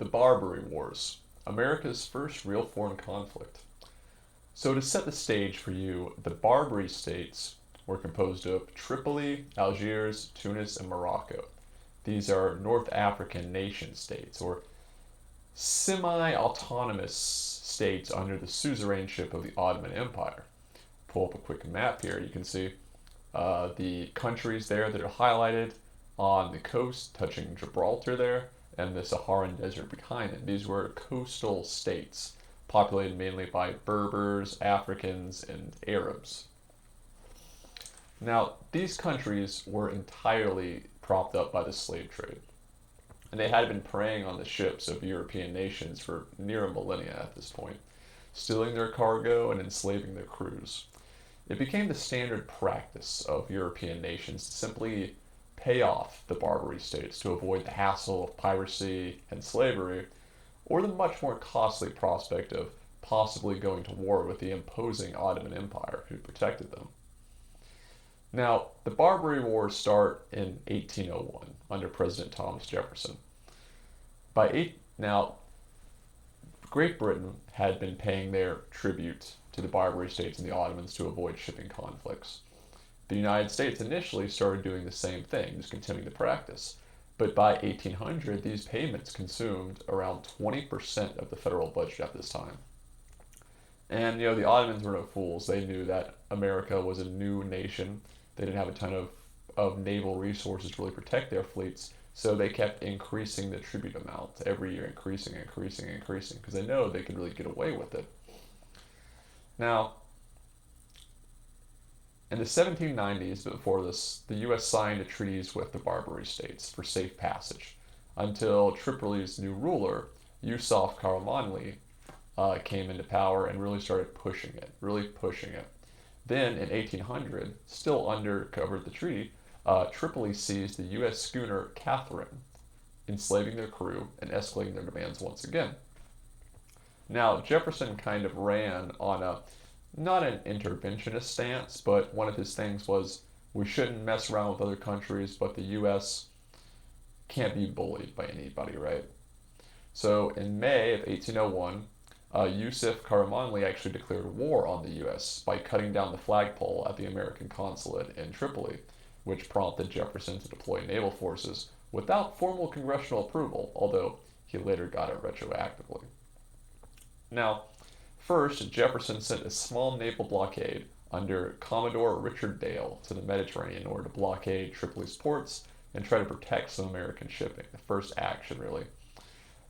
The Barbary Wars, America's first real foreign conflict. So, to set the stage for you, the Barbary states were composed of Tripoli, Algiers, Tunis, and Morocco. These are North African nation states, or semi autonomous states under the suzerainship of the Ottoman Empire. Pull up a quick map here, you can see the countries there that are highlighted on the coast, touching Gibraltar there, and the Saharan desert behind it. These were coastal states, populated mainly by Berbers, Africans, and Arabs. Now, these countries were entirely propped up by the slave trade, and they had been preying on the ships of European nations for near a millennia at this point, stealing their cargo and enslaving their crews. It became the standard practice of European nations to simply pay off the Barbary states to avoid the hassle of piracy and slavery, or the much more costly prospect of possibly going to war with the imposing Ottoman Empire who protected them. Now, the Barbary Wars start in 1801 under President Thomas Jefferson. Now, Great Britain had been paying their tribute to the Barbary states and the Ottomans to avoid shipping conflicts. The United States initially started doing the same thing, just continuing the practice. But by 1800, these payments consumed around 20% of the federal budget at this time. And the Ottomans were no fools. They knew that America was a new nation. They didn't have a ton of naval resources to really protect their fleets, so they kept increasing the tribute amount every year, increasing, because they know they could really get away with it. Now, in the 1790s, but before this, the U.S. signed treaties with the Barbary states for safe passage until Tripoli's new ruler, Yusuf Karamanli, came into power and really started pushing it. Then in 1800, still under cover of the treaty, Tripoli seized the U.S. schooner Catherine, enslaving their crew and escalating their demands once again. Now, Jefferson kind of ran on not an interventionist stance, but one of his things was we shouldn't mess around with other countries, but the U.S. can't be bullied by anybody, right? So in May of 1801, Yusuf Karamanli actually declared war on the U.S. by cutting down the flagpole at the American consulate in Tripoli, which prompted Jefferson to deploy naval forces without formal congressional approval, although he later got it retroactively. Now, first, Jefferson sent a small naval blockade under Commodore Richard Dale to the Mediterranean in order to blockade Tripoli's ports and try to protect some American shipping, the first action, really.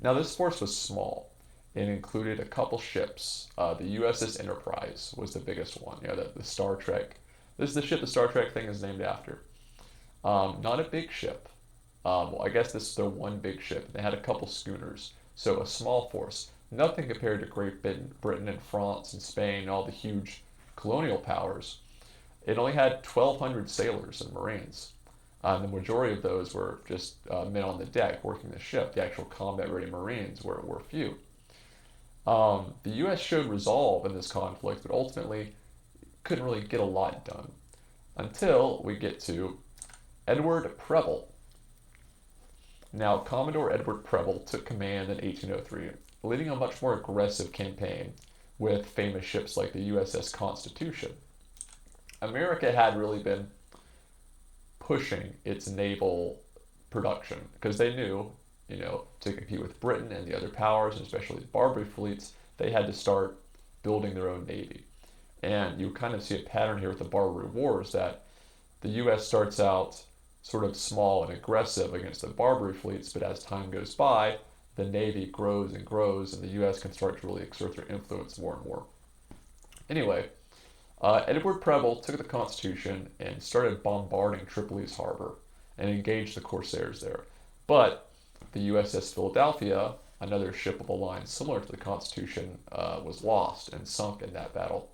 Now, this force was small. It included a couple ships. The USS Enterprise was the biggest one, the Star Trek. This is the ship the Star Trek thing is named after. Not a big ship. Well, I guess this is their one big ship. They had a couple schooners, so a small force. Nothing compared to Great Britain and France and Spain and all the huge colonial powers. It only had 1,200 sailors and Marines. The majority of those were just men on the deck working the ship. The actual combat-ready Marines were few. The U.S. showed resolve in this conflict, but ultimately couldn't really get a lot done until we get to Edward Prebble. Now, Commodore Edward Prebble took command in 1803, leading a much more aggressive campaign with famous ships like the USS Constitution. America had really been pushing its naval production because they knew, to compete with Britain and the other powers, and especially the Barbary fleets, they had to start building their own navy. And you kind of see a pattern here with the Barbary Wars that the U.S. starts out sort of small and aggressive against the Barbary fleets, but as time goes by, the Navy grows and grows, and the U.S. can start to really exert their influence more and more. Anyway, Edward Prebble took the Constitution and started bombarding Tripoli's harbor and engaged the Corsairs there. But the USS Philadelphia, another ship of a line similar to the Constitution, was lost and sunk in that battle.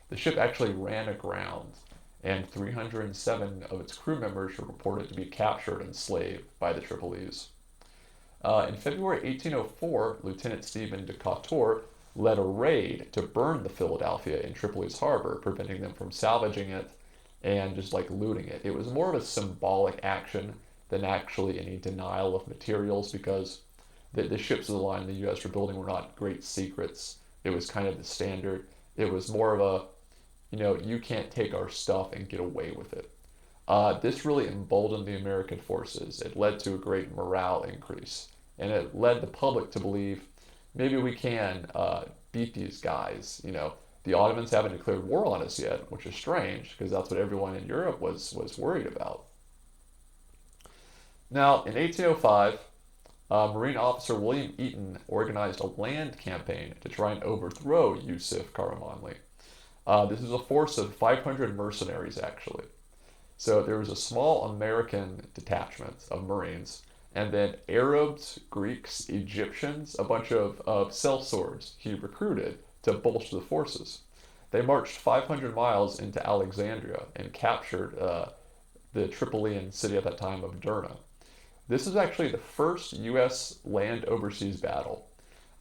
The ship actually ran aground, and 307 of its crew members were reported to be captured and enslaved by the Tripoli's. In February 1804, Lieutenant Stephen Decatur led a raid to burn the Philadelphia in Tripoli's harbor, preventing them from salvaging it and just looting it. It was more of a symbolic action than actually any denial of materials because the ships of the line the U.S. were building were not great secrets. It was kind of the standard. It was more of a, you can't take our stuff and get away with it. This really emboldened the American forces. It led to a great morale increase, and it led the public to believe maybe we can beat these guys. The Ottomans haven't declared war on us yet, which is strange because that's what everyone in Europe was worried about. Now, in 1805, Marine officer William Eaton organized a land campaign to try and overthrow Yusuf Karamanli. This was a force of 500 mercenaries, actually. So there was a small American detachment of Marines, and then Arabs, Greeks, Egyptians, a bunch of sellswords he recruited to bolster the forces. They marched 500 miles into Alexandria and captured the Tripolitan city at that time of Derna. This is actually the first U.S. land overseas battle.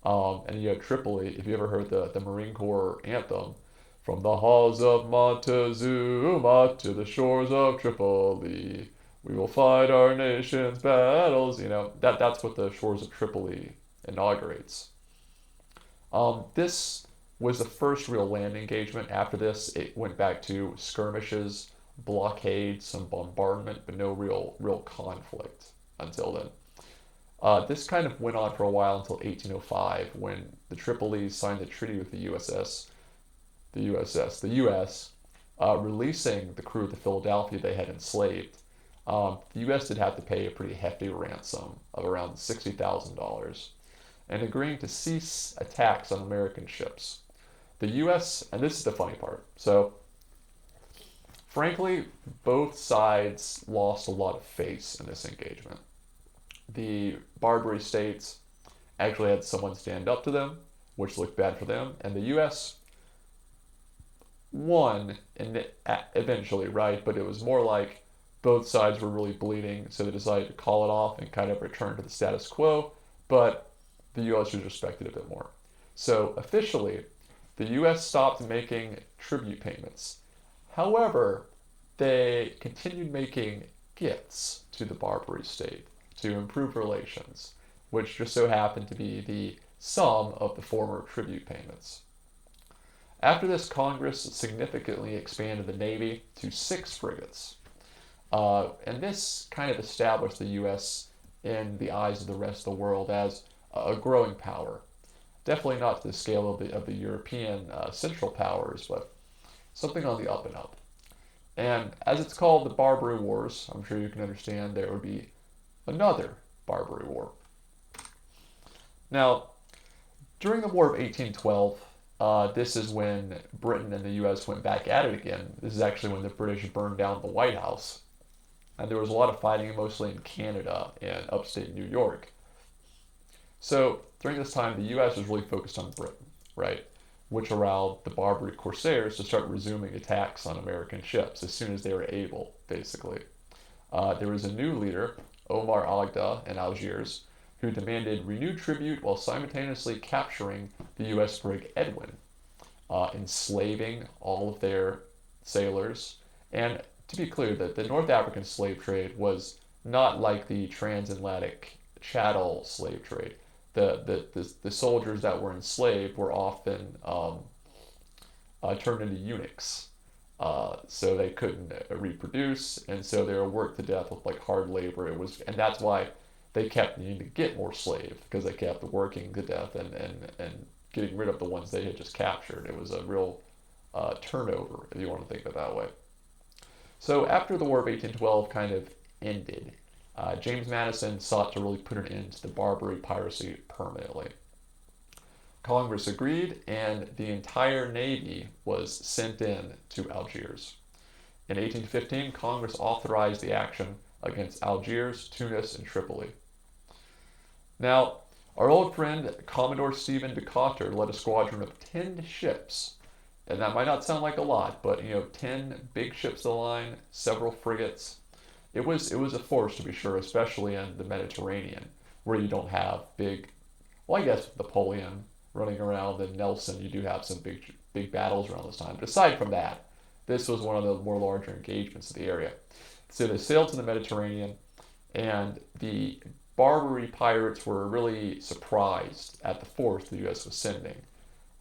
And Tripoli, if you ever heard the Marine Corps anthem, from the halls of Montezuma to the shores of Tripoli, we will fight our nation's battles. That's what the shores of Tripoli inaugurates. This was the first real land engagement. After this, it went back to skirmishes, blockades, some bombardment, but no real conflict until then. This kind of went on for a while until 1805, when the Tripolis signed a treaty with the U.S., releasing the crew of the Philadelphia they had enslaved. The U.S. did have to pay a pretty hefty ransom of around $60,000, and agreeing to cease attacks on American ships. The U.S., and this is the funny part, so frankly, both sides lost a lot of face in this engagement. The Barbary states actually had someone stand up to them, which looked bad for them, and the U.S. won eventually, right? But it was more like both sides were really bleeding, so they decided to call it off and kind of return to the status quo, but the U.S. was respected a bit more. So officially, the U.S. stopped making tribute payments. However, they continued making gifts to the Barbary state to improve relations, which just so happened to be the sum of the former tribute payments. After this, Congress significantly expanded the Navy to 6 frigates. And this kind of established the U.S. in the eyes of the rest of the world as a growing power. Definitely not to the scale of the European Central Powers, but something on the up and up. And as it's called the Barbary Wars, I'm sure you can understand there would be another Barbary War. Now, during the War of 1812, this is when Britain and the U.S. went back at it again. This is actually when the British burned down the White House. And there was a lot of fighting, mostly in Canada and upstate New York. So during this time, the U.S. was really focused on Britain, right? Which allowed the Barbary corsairs to start resuming attacks on American ships as soon as they were able, basically. There was a new leader, Omar Agda, in Algiers, who demanded renewed tribute while simultaneously capturing the U.S. brig Edwin, enslaving all of their sailors. And to be clear, that the North African slave trade was not like the transatlantic chattel slave trade. The soldiers that were enslaved were often turned into eunuchs, so they couldn't reproduce, and so they were worked to death with like hard labor. And that's why they kept needing to get more slaves, because they kept working to death and getting rid of the ones they had just captured. It was a real turnover, if you want to think of it that way. So after the War of 1812 kind of ended, James Madison sought to really put an end to the Barbary piracy permanently. Congress agreed, and the entire Navy was sent in to Algiers. In 1815, Congress authorized the action against Algiers, Tunis, and Tripoli. Now, our old friend Commodore Stephen Decatur led a squadron of 10 ships, and that might not sound like a lot, but 10 big ships of the line, several frigates. It was a force, to be sure, especially in the Mediterranean, where you don't have big, well, I guess with Napoleon running around and Nelson, you do have some big battles around this time. But aside from that, this was one of the more larger engagements of the area. So they sailed to the Mediterranean, and the Barbary pirates were really surprised at the force the U.S. was sending.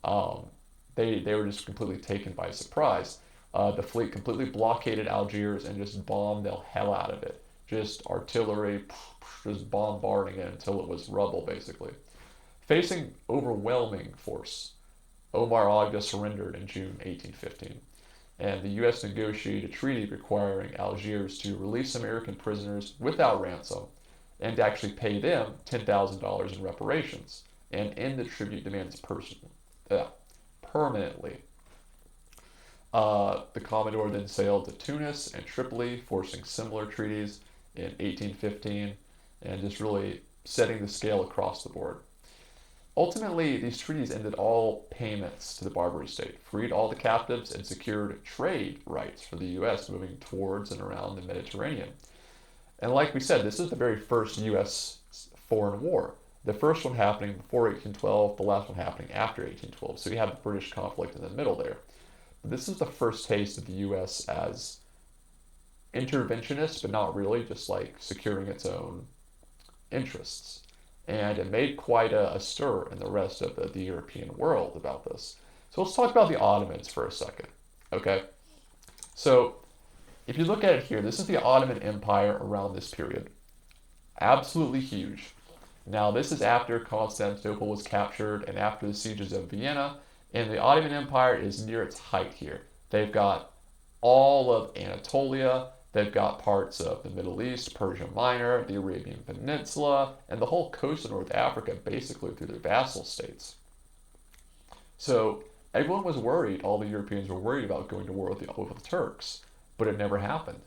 Um, they were just completely taken by surprise. The fleet completely blockaded Algiers and just bombed the hell out of it. Just artillery, just bombarding it until it was rubble, basically. Facing overwhelming force, Omar Agha surrendered in June 1815, and the U.S. negotiated a treaty requiring Algiers to release American prisoners without ransom and to actually pay them $10,000 in reparations and end the tribute demands permanently. The Commodore then sailed to Tunis and Tripoli, forcing similar treaties in 1815 and just really setting the scale across the board. Ultimately, these treaties ended all payments to the Barbary state, freed all the captives, and secured trade rights for the U.S. moving towards and around the Mediterranean. And like we said, this is the very first U.S. foreign war. The first one happening before 1812, the last one happening after 1812. So you have the British conflict in the middle there. But this is the first taste of the U.S. as interventionist, but not really, just like securing its own interests. And it made quite a stir in the rest of the European world about this. So let's talk about the Ottomans for a second. Okay? So if you look at it here, this is the Ottoman Empire around this period. Absolutely huge. Now, this is after Constantinople was captured and after the sieges of Vienna, and the Ottoman Empire is near its height here. They've got all of Anatolia, they've got parts of the Middle East, Persia Minor, the Arabian Peninsula, and the whole coast of North Africa, basically through their vassal states. So everyone was worried, all the Europeans were worried about going to war with the Turks, but it never happened.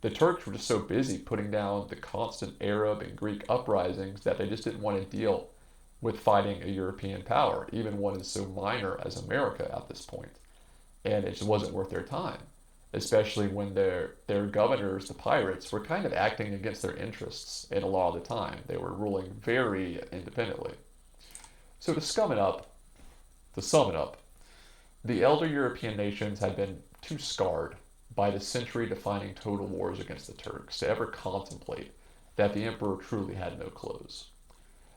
The Turks were just so busy putting down the constant Arab and Greek uprisings that they just didn't want to deal with fighting a European power, even one as so minor as America at this point. And it just wasn't worth their time, especially when their governors, the pirates, were kind of acting against their interests in a lot of the time. They were ruling very independently. So to sum it up, the elder European nations had been too scarred by the century-defining total wars against the Turks to ever contemplate that the emperor truly had no clothes.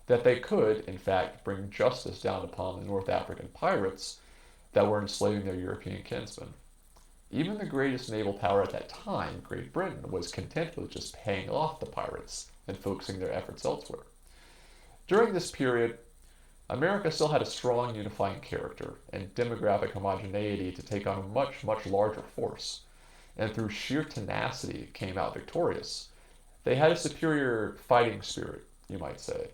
That they could, in fact, bring justice down upon the North African pirates that were enslaving their European kinsmen. Even the greatest naval power at that time, Great Britain, was content with just paying off the pirates and focusing their efforts elsewhere. During this period, America still had a strong unifying character and demographic homogeneity to take on a much, much larger force, and through sheer tenacity came out victorious. They had a superior fighting spirit, you might say,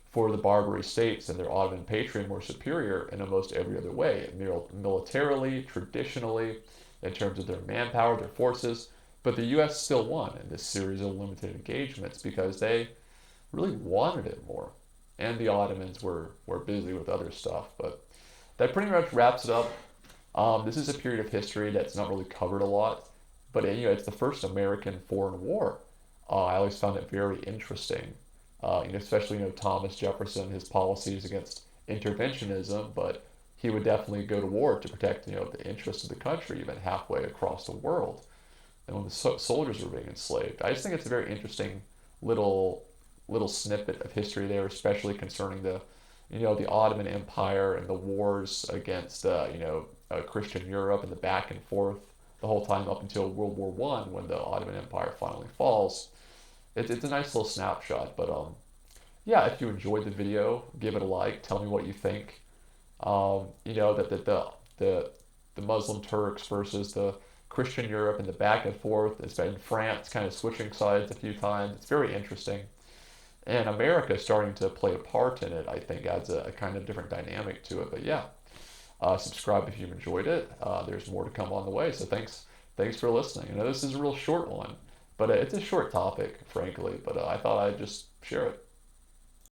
for the Barbary states and their Ottoman patron were superior in almost every other way, militarily, traditionally, in terms of their manpower, their forces, but the U.S. still won in this series of limited engagements because they really wanted it more. And the Ottomans were busy with other stuff, but that pretty much wraps it up. This is a period of history that's not really covered a lot, but it's the first American foreign war. I always found it very interesting, especially Thomas Jefferson, his policies against interventionism, but he would definitely go to war to protect the interests of the country, even halfway across the world, and when the soldiers were being enslaved. I just think it's a very interesting little snippet of history there, especially concerning the Ottoman Empire and the wars against Christian Europe and the back and forth the whole time up until World War One when the Ottoman Empire finally falls. It's a nice little snapshot, but yeah, if you enjoyed the video, give it a like. Tell me what you think. That the Muslim Turks versus the Christian Europe and the back and forth. It's been France kind of switching sides a few times. It's very interesting. And America starting to play a part in it, I think, adds a kind of different dynamic to it. But yeah, subscribe if you've enjoyed it. There's more to come on the way. So thanks for listening. I know this is a real short one, but it's a short topic, frankly. But I thought I'd just share it.